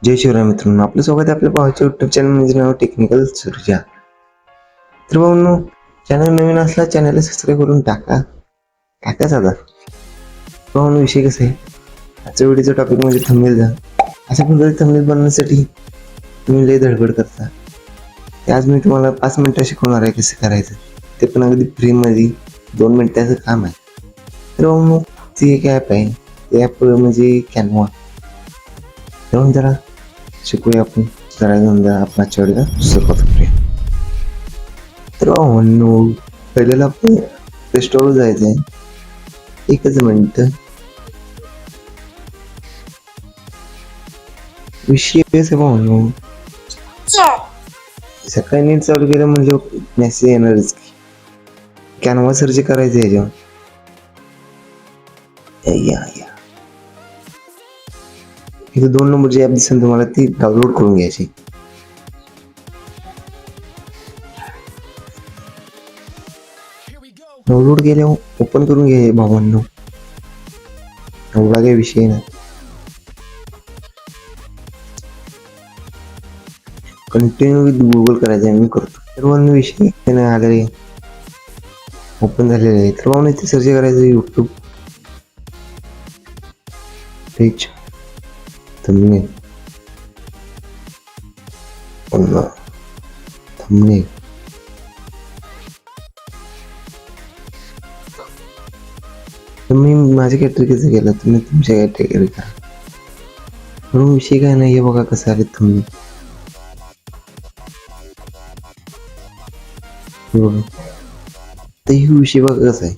जय शिवराय मित्रांनो, आपलं स्वागत आहे आपल्या भावाच्या युट्यूब चॅनल म्हणजे नाव टेक्निकल सुरजा. तर भाऊंनो, चॅनल नवीन असला चॅनलला सबस्क्राईब करून टाकाच आता. भाऊंनो, विषय कसा आहे, आजच्या व्हिडिओचा टॉपिक म्हणजे थंबनेल जा. अशा प्रकारे थंबनेल बनवण्यासाठी तुम्ही लय धडपड करता. ते आज मी तुम्हाला 5 मिनिटं शिकवणार आहे कसं करायचं, ते पण अगदी फ्रीमध्ये 2 मिनिटाचं काम आहे. तर भाऊंनो, ती एक ॲप आहे, ते ॲप म्हणजे कॅनवा. तर जरा शिकूया आपण. जरा समजा आपण आजच्या वेळेला सुरुवात करूया. तर भावांनो, पहिल्याला आपण प्ले स्टोअरवर जायचं आहे. एकच मिनिट. विषय कसं भावांनो, सकाळी नीट चालू केलं म्हणजे मेसेज येणारच की कॅनवा सर्च करायचं याच्यावर. इथे 2 नंबरची ॲप दिसेल तुम्हाला, ती डाउनलोड करून घ्यायची. डाउनलोड केल्यावर ओपन करून घ्या भावांनो, एवढा काही विषय नाही. कंटिन्यू विथ गुगल करायचं आहे, मी करतो. तर भावांनो, विषय त्याने आलेले ओपन झालेले आहे. तर भावांनो, इथे सर्च करायचं यूट्यूब पेज थंबनेल थंबनेल. तुम्ही माझ्या कॅटेगरीचं केलं, तुम्ही तुमच्या कॅटेगरी करा. म्हणून विषय काय नाही, हे बघा कसं आले थंबनेल. तर ही विषय बघा कसा आहे,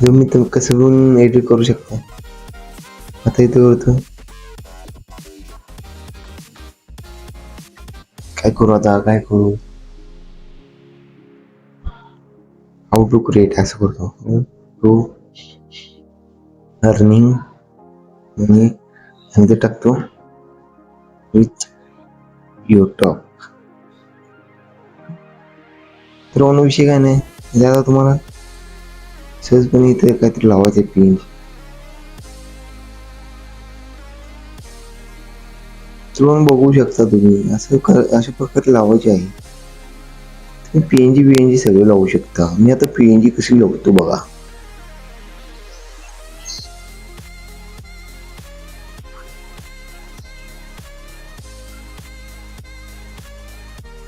तुम्ही कसं पण एडिट करू शकता. आता इथे होतं काय करू हाऊ टू क्रिएट असं करतो. टू अर्निंग मनी आणि टाकतो विथ युट्यूब. तर विषय काय नाही, ज्यादा तुम्हाला सहजपणे इथे काहीतरी लावायचं पेज. तर बघू शकता तुम्ही, अशा प्रकारे लावायचे आहे. तुम्ही पीएनजी सगळे लावू शकता. मी आता पीएनजी कशी लावतो बघा.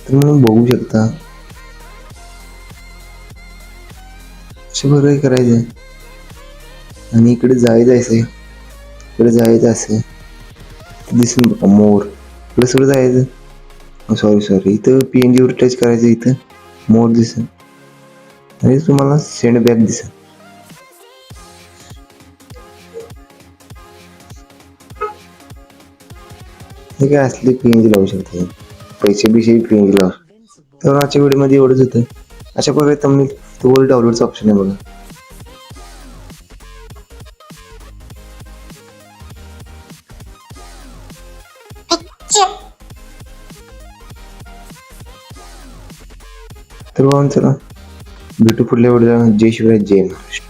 तर म्हणून बघू शकता अशा प्रकारे करायचं. आणि इकडे जायचं, इकडे जायचं असं दिसून बघा मोर, इकडे सगळं जायचं. सॉरी इथं पीएनजी वर टच करायचं, इथं मोर दिसेल आणि तुम्हाला सेंड बॅक दिसेल. हे काय असले पीएनजी लावू शकते, पैसे पीएनजी लावू. तर आजच्या व्हिडिओमध्ये एवढंच होतं. अशा प्रकारे थंबनेल वर डाउनलोडचा ऑप्शन आहे बघा. तर चला भेटू पुढल्या व्हिडिओला. जय शिवराय, जय महाराष्ट्र.